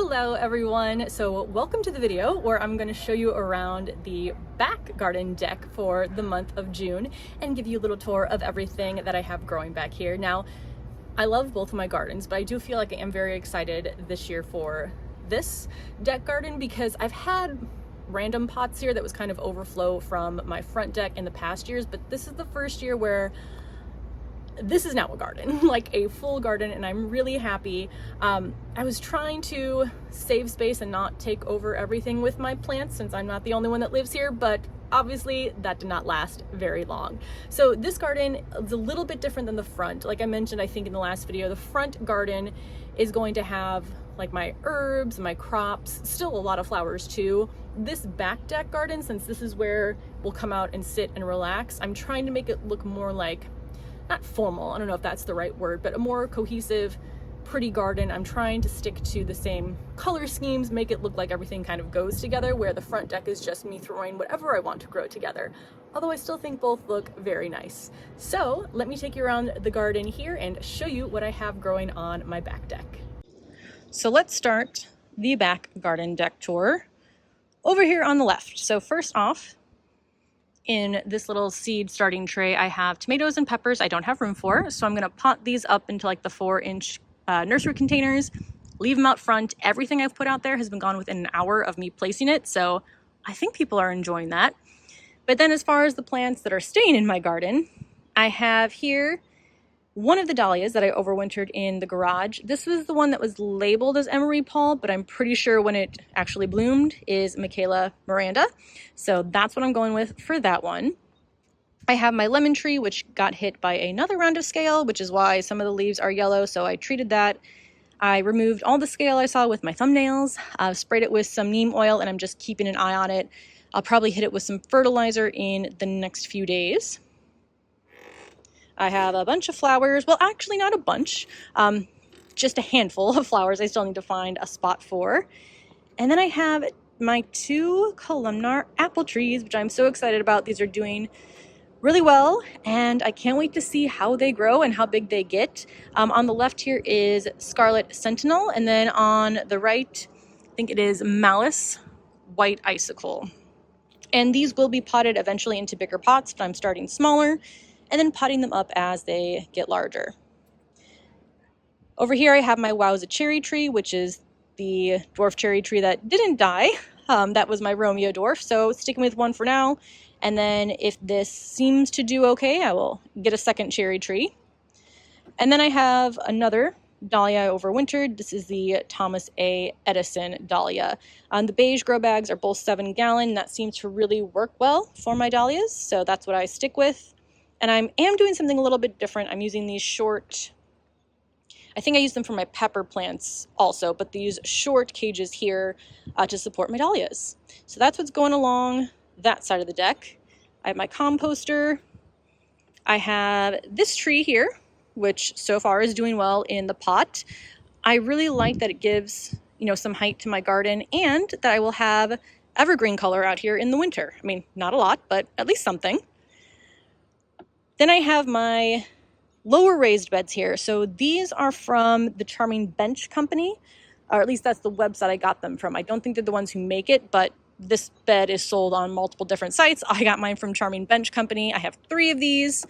Hello everyone! So welcome to the video where I'm going to show you around the back garden deck for the month of June and give you a little tour of everything that I have growing back here. Now, I love both of my gardens, but I do feel like I am very excited this year for this deck garden because I've had random pots here that was kind of overflow from my front deck in the past years, but this is the first year where this is now a garden, like a full garden, and I'm really happy. I was trying to save space and not take over everything with my plants since I'm not the only one that lives here, but obviously that did not last very long. So this garden is a little bit different than the front. Like I mentioned, I think in the last video, the front garden is going to have like my herbs, my crops, still a lot of flowers too. This back deck garden, since this is where we'll come out and sit and relax, I'm trying to make it look more like, not formal, I don't know if that's the right word, but a more cohesive, pretty garden. I'm trying to stick to the same color schemes, make it look like everything kind of goes together, where the front deck is just me throwing whatever I want to grow together. Although I still think both look very nice. So let me take you around the garden here and show you what I have growing on my back deck. So let's start the back garden deck tour over here on the left. So first off, in this little seed starting tray, I have tomatoes and peppers I don't have room for, so I'm going to pot these up into like the 4-inch nursery containers, leave them out front. Everything I've put out there has been gone within an hour of me placing it, so I think people are enjoying that. But then as far as the plants that are staying in my garden, I have here one of the dahlias that I overwintered in the garage. This was the one that was labeled as Emery Paul, but I'm pretty sure when it actually bloomed is Michaela Miranda. So that's what I'm going with for that one. I have my lemon tree, which got hit by another round of scale, which is why some of the leaves are yellow, so I treated that. I removed all the scale I saw with my thumbnails, sprayed it with some neem oil, and I'm just keeping an eye on it. I'll probably hit it with some fertilizer in the next few days. I have a bunch of flowers. Well, actually not a bunch, just a handful of flowers I still need to find a spot for. And then I have my 2 columnar apple trees, which I'm so excited about. These are doing really well, and I can't wait to see how they grow and how big they get. On the left here is Scarlet Sentinel, and then on the right, I think it is Malice White Icicle. And these will be potted eventually into bigger pots, but I'm starting smaller and then potting them up as they get larger. Over here I have my Wowza cherry tree, which is the dwarf cherry tree that didn't die. That was my Romeo dwarf, so sticking with one for now. And then if this seems to do okay, I will get a second cherry tree. And then I have another dahlia I overwintered. This is the Thomas A. Edison dahlia. The beige grow bags are both 7-gallon. That seems to really work well for my dahlias, so that's what I stick with. And I am doing something a little bit different. I'm using these short, I think I use them for my pepper plants also, but these short cages here to support my dahlias. So that's what's going along that side of the deck. I have my composter. I have this tree here, which so far is doing well in the pot. I really like that it gives, some height to my garden, and that I will have evergreen color out here in the winter. I mean, not a lot, but at least something. Then I have my lower raised beds here. So these are from the Charming Bench Company, or at least that's the website I got them from. I don't think they're the ones who make it, but this bed is sold on multiple different sites. I got mine from Charming Bench Company. I have 3 of these.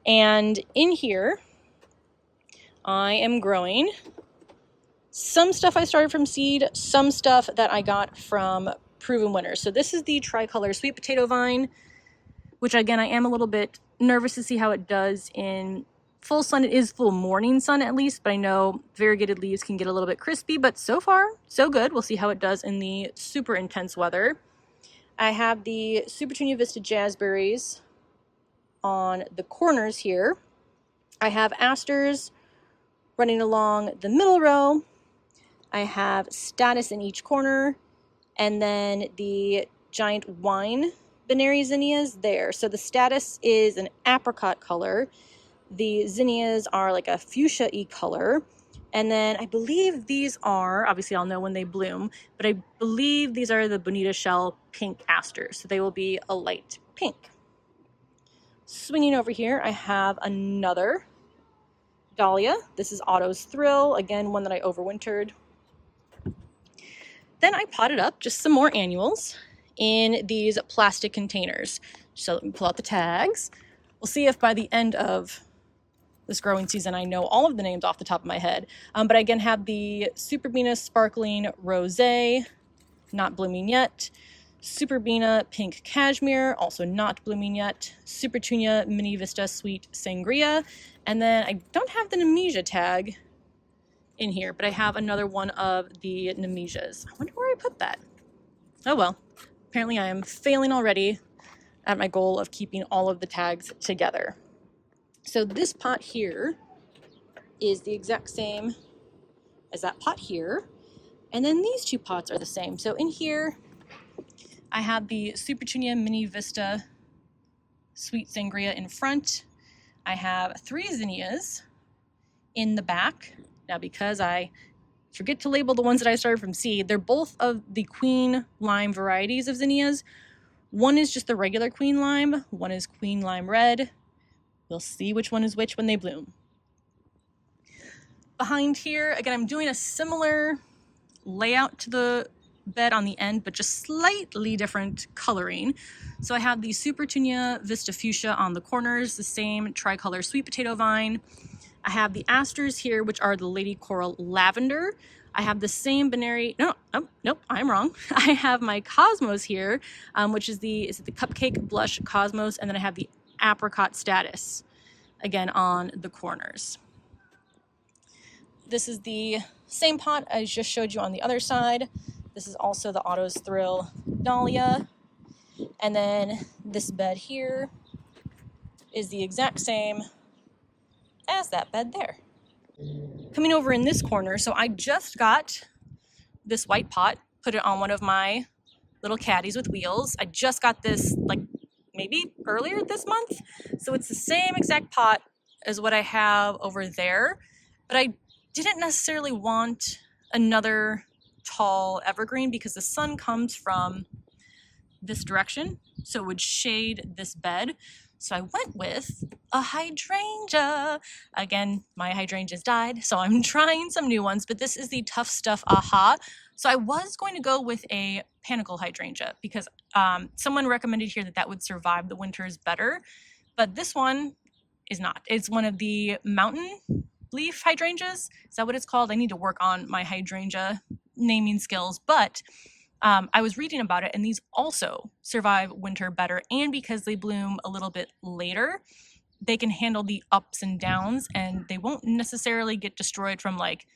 And in here, I am growing some stuff I started from seed, some stuff that I got from Proven Winners. So this is the tricolor sweet potato vine, which again, I am a little bit nervous to see how it does in full sun. It is full morning sun at least, but I know variegated leaves can get a little bit crispy, but so far, so good. We'll see how it does in the super intense weather. I have the Super Tunia Vista Jazzberries on the corners here. I have asters running along the middle row. I have Status in each corner, and then the giant wine Benary zinnias there. So the Status is an apricot color. The zinnias are like a fuchsia-y color. And then I believe these are, obviously I'll know when they bloom, but I believe these are the Bonita Shell pink asters. So they will be a light pink. Swinging over here, I have another dahlia. This is Otto's Thrill, again, one that I overwintered. Then I potted up just some more annuals in these plastic containers. So let me pull out the tags. We'll see if by the end of this growing season I know all of the names off the top of my head. But I again have the Superbena Sparkling Rosé, not blooming yet. Superbena Pink Cashmere, also not blooming yet. Supertunia Mini Vista Sweet Sangria. And then I don't have the Nemesia tag in here, but I have another one of the Nemesias. I wonder where I put that. Oh well, apparently I am failing already at my goal of keeping all of the tags together. So this pot here is the exact same as that pot here. And then these two pots are the same. So in here, I have the Supertunia Mini Vista Sweet Sangria in front. I have 3 zinnias in the back. Now, because I forget to label the ones that I started from seed, they're both of the Queen Lime varieties of zinnias. One is just the regular Queen Lime, one is Queen Lime Red. We'll see which one is which when they bloom. Behind here, again, I'm doing a similar layout to the bed on the end, but just slightly different coloring. So I have the Supertunia Vista Fuchsia on the corners, the same tricolor sweet potato vine. I have the asters here, which are the Lady Coral Lavender. I have the same binary, nope, I'm wrong. I have my Cosmos here, which is the Cupcake Blush Cosmos, and then I have the Apricot Status, again, on the corners. This is the same pot I just showed you on the other side. This is also the Otto's Thrill Dahlia. And then this bed here is the exact same as that bed there. Coming over in this corner, so I just got this white pot, put it on one of my little caddies with wheels. I just got this like maybe earlier this month. So it's the same exact pot as what I have over there, but I didn't necessarily want another tall evergreen because the sun comes from this direction, so it would shade this bed. So I went with a hydrangea. Again, my hydrangeas died, so I'm trying some new ones, but this is the Tough Stuff Aha. So I was going to go with a panicle hydrangea because someone recommended here that that would survive the winters better, but this one is not. It's one of the mountain leaf hydrangeas. Is that what it's called? I need to work on my hydrangea naming skills, but I was reading about it, and these also survive winter better, and because they bloom a little bit later, they can handle the ups and downs, and they won't necessarily get destroyed from like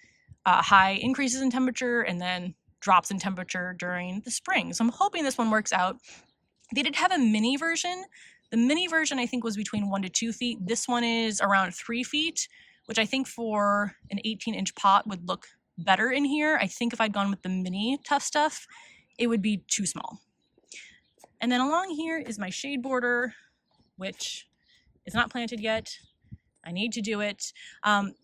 high increases in temperature and then drops in temperature during the spring. So I'm hoping this one works out. They did have a mini version. The mini version I think was between 1 to 2 feet. This one is around 3 feet, which I think for an 18-inch pot would look better in here. I think if I'd gone with the mini Tough Stuff, it would be too small. And then along here is my shade border, which is not planted yet. I need to do it.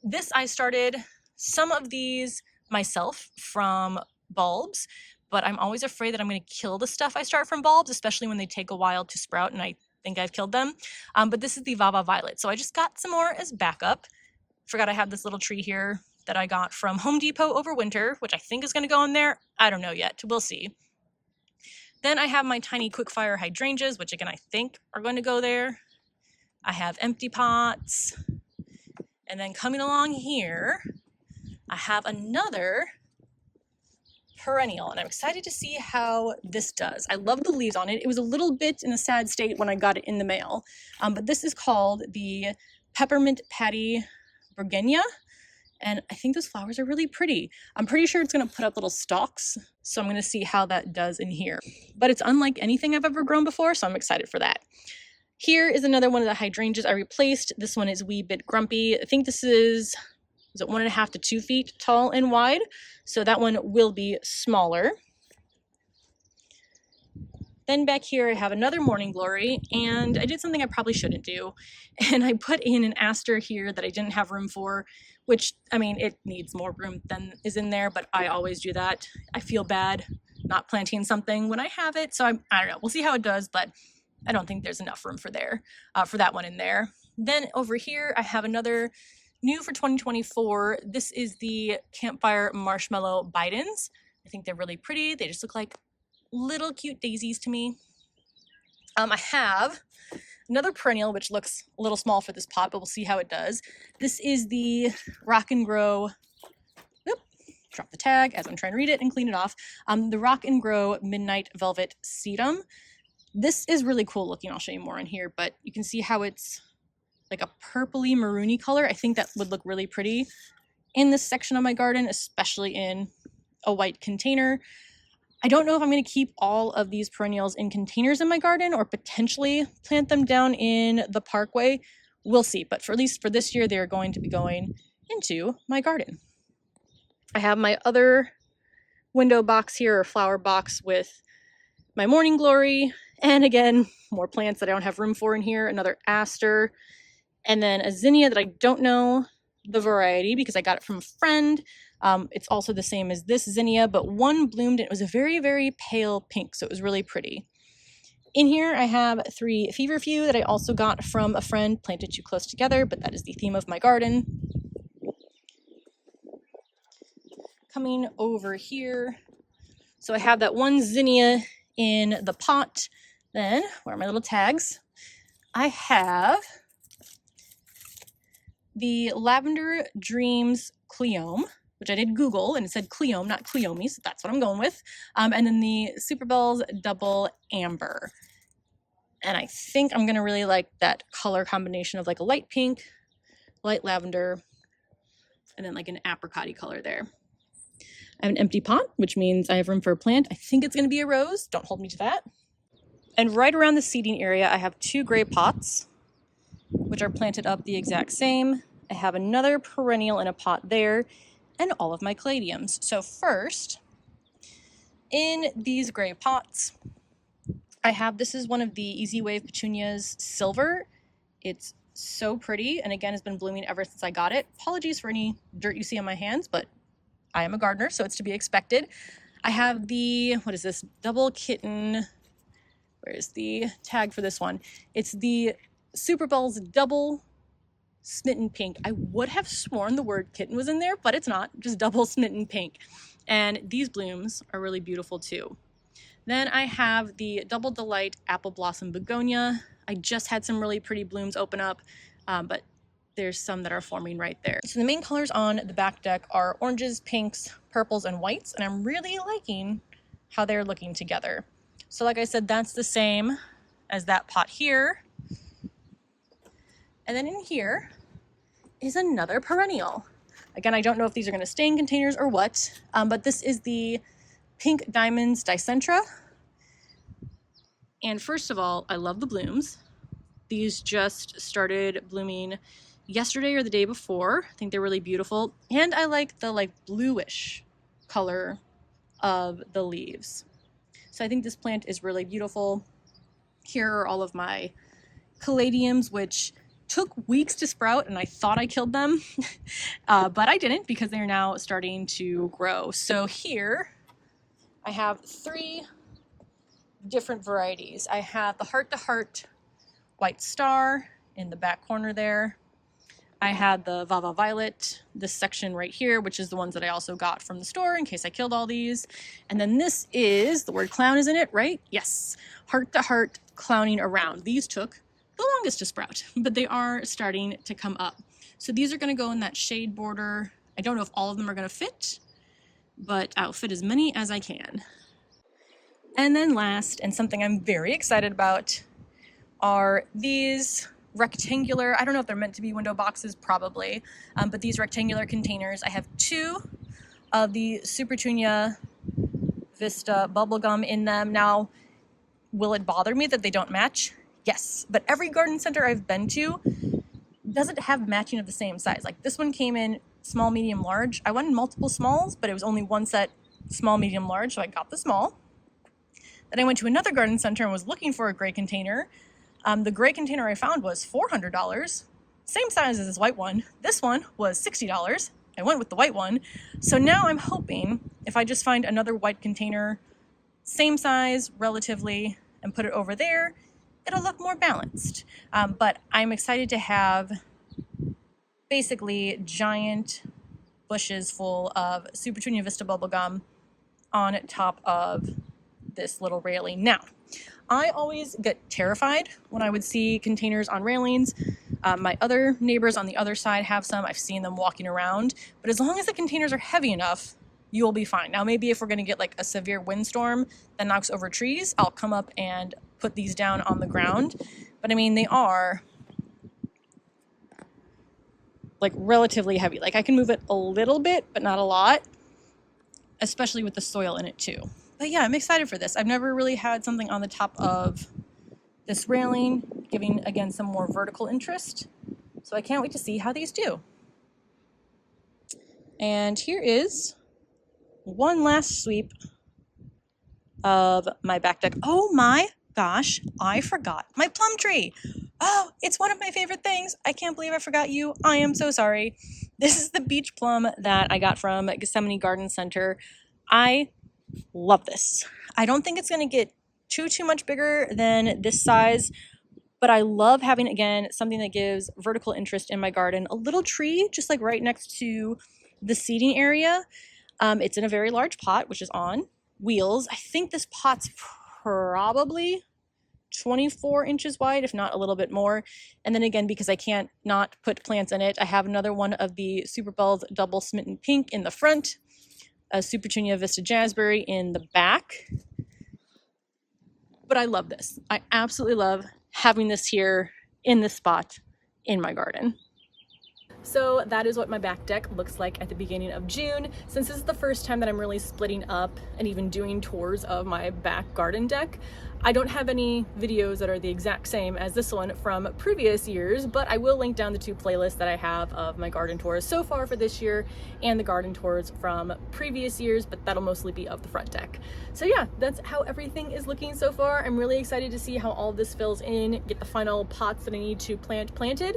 This I started some of these myself from bulbs, but I'm always afraid that I'm going to kill the stuff I start from bulbs, especially when they take a while to sprout, and I think I've killed them. But this is the Vava Violet. So I just got some more as backup. Forgot I have this little tree here that I got from Home Depot over winter, which I think is going to go in there. I don't know yet. We'll see. Then I have my tiny quickfire hydrangeas, which again I think are going to go there. I have empty pots. And then coming along here, I have another perennial, and I'm excited to see how this does. I love the leaves on it. It was a little bit in a sad state when I got it in the mail, but this is called the Peppermint Patty Burgenia, and I think those flowers are really pretty. I'm pretty sure it's going to put up little stalks, so I'm going to see how that does in here. But it's unlike anything I've ever grown before, so I'm excited for that. Here is another one of the hydrangeas I replaced. This one is wee bit grumpy. I think this is it 1.5 to 2 feet tall and wide, so that one will be smaller. Then back here I have another morning glory, and I did something I probably shouldn't do, and I put in an aster here that I didn't have room for, which, I mean, it needs more room than is in there, but I always do that. I feel bad not planting something when I have it, so I don't know. We'll see how it does, but I don't think there's enough room for that one in there. Then over here I have another new for 2024. This is the Campfire Marshmallow Bidens. I think they're really pretty. They just look like little cute daisies to me. I have another perennial, which looks a little small for this pot, but we'll see how it does. This is the Rock and Grow, drop the tag as I'm trying to read it and clean it off. The Rock and Grow Midnight Velvet Sedum. This is really cool looking. I'll show you more in here, but you can see how it's like a purpley maroony color. I think that would look really pretty in this section of my garden, especially in a white container. I don't know if I'm going to keep all of these perennials in containers in my garden or potentially plant them down in the parkway. We'll see, but for at least for this year, they're going to be going into my garden. I have my other window box here, or flower box, with my morning glory, and again, more plants that I don't have room for in here, another aster, and then a zinnia that I don't know the variety because I got it from a friend. It's also the same as this zinnia, but one bloomed and it was a very, very pale pink, so it was really pretty. In here, I have 3 feverfew that I also got from a friend, planted too close together, but that is the theme of my garden. Coming over here, so I have that one zinnia in the pot. Then, where are my little tags? I have the Lavender Dreams Cleome, which I did Google and it said Cleome, not Cleome, so that's what I'm going with. And then the Super Bells Double Amber. And I think I'm gonna really like that color combination of like a light pink, light lavender, and then like an apricot-y color there. I have an empty pot, which means I have room for a plant. I think it's gonna be a rose, don't hold me to that. And right around the seeding area, I have 2 gray pots, which are planted up the exact same. I have another perennial in a pot there, and all of my caladiums. So first, in these gray pots, I have, this is one of the Easy Wave Petunias Silver. It's so pretty, and again, has been blooming ever since I got it. Apologies for any dirt you see on my hands, but I am a gardener, so it's to be expected. I have the, what is this, double kitten, where's the tag for this one? It's the Super Bells Double Smitten Pink. I would have sworn the word kitten was in there, but it's not, just double smitten pink. And these blooms are really beautiful too. Then I have the Double Delight Apple Blossom Begonia. I just had some really pretty blooms open up, but there's some that are forming right there. So the main colors on the back deck are oranges, pinks, purples, and whites, and I'm really liking how they're looking together. So like I said, that's the same as that pot here. And then in here is another perennial. Again, I don't know if these are going to stay in containers or what, but this is the Pink Diamonds Dicentra. And first of all, I love the blooms. These just started blooming yesterday or the day before. I think they're really beautiful. And I like the bluish color of the leaves. So I think this plant is really beautiful. Here are all of my caladiums, which took weeks to sprout and I thought I killed them, but I didn't because they're now starting to grow. So here I have 3 different varieties. I have the Heart to Heart White Star in the back corner there. I had the Vava Violet, this section right here, which is the ones that I also got from the store in case I killed all these. And then this is, the word clown is in it, right? Yes, Heart to Heart Clowning Around. These took the longest to sprout, but they are starting to come up. So these are gonna go in that shade border. I don't know if all of them are gonna fit, but I'll fit as many as I can. And then last, and something I'm very excited about, are these rectangular, I don't know if they're meant to be window boxes, probably, but these rectangular containers. I have 2 of the Super Petunia Vista bubblegum in them. Now, will it bother me that they don't match? Yes, but every garden center I've been to doesn't have matching of the same size. Like this one came in small, medium, large. I wanted multiple smalls, but it was only one set small, medium, large, so I got the small. Then I went to another garden center and was looking for a gray container. The gray container I found was $400, same size as this white one. This one was $60. I went with the white one. So now I'm hoping if I just find another white container, same size relatively, and put it over there, it'll look more balanced. But I'm excited to have basically giant bushes full of Super Petunia Vista bubblegum on top of this little railing. Now, I always get terrified when I would see containers on railings. My other neighbors on the other side have some. I've seen them walking around, but as long as the containers are heavy enough, you'll be fine. Now, maybe if we're going to get like a severe windstorm that knocks over trees, I'll come up and put these down on the ground. But I mean, they are like relatively heavy. Like I can move it a little bit, but not a lot, especially with the soil in it too. But yeah, I'm excited for this. I've never really had something on the top of this railing, giving again some more vertical interest. So I can't wait to see how these do. And here is one last sweep of my back deck. Oh my gosh, I forgot my plum tree. Oh, it's one of my favorite things. I can't believe I forgot you. I am so sorry. This is the beach plum that I got from Gethsemane Garden Center. I love this. I don't think it's going to get too much bigger than this size, but I love having, again, something that gives vertical interest in my garden. A little tree just like right next to the seating area. It's in a very large pot, which is on wheels. I think this pot's probably 24 inches wide, if not a little bit more. And then again, because I can't not put plants in it, I have another one of the Super Bells Double Smitten Pink in the front, a Super Tunia Vista Jazzberry in the back. But I love this. I absolutely love having this here in this spot in my garden. So that is what my back deck looks like at the beginning of June. Since this is the first time that I'm really splitting up and even doing tours of my back garden deck, I don't have any videos that are the exact same as this one from previous years, but I will link down the two playlists that I have of my garden tours so far for this year and the garden tours from previous years, but that'll mostly be of the front deck. So yeah, that's how everything is looking so far. I'm really excited to see how all this fills in, get the final pots that I need to plant planted,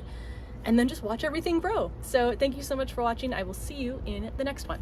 and then just watch everything grow. So thank you so much for watching. I will see you in the next one.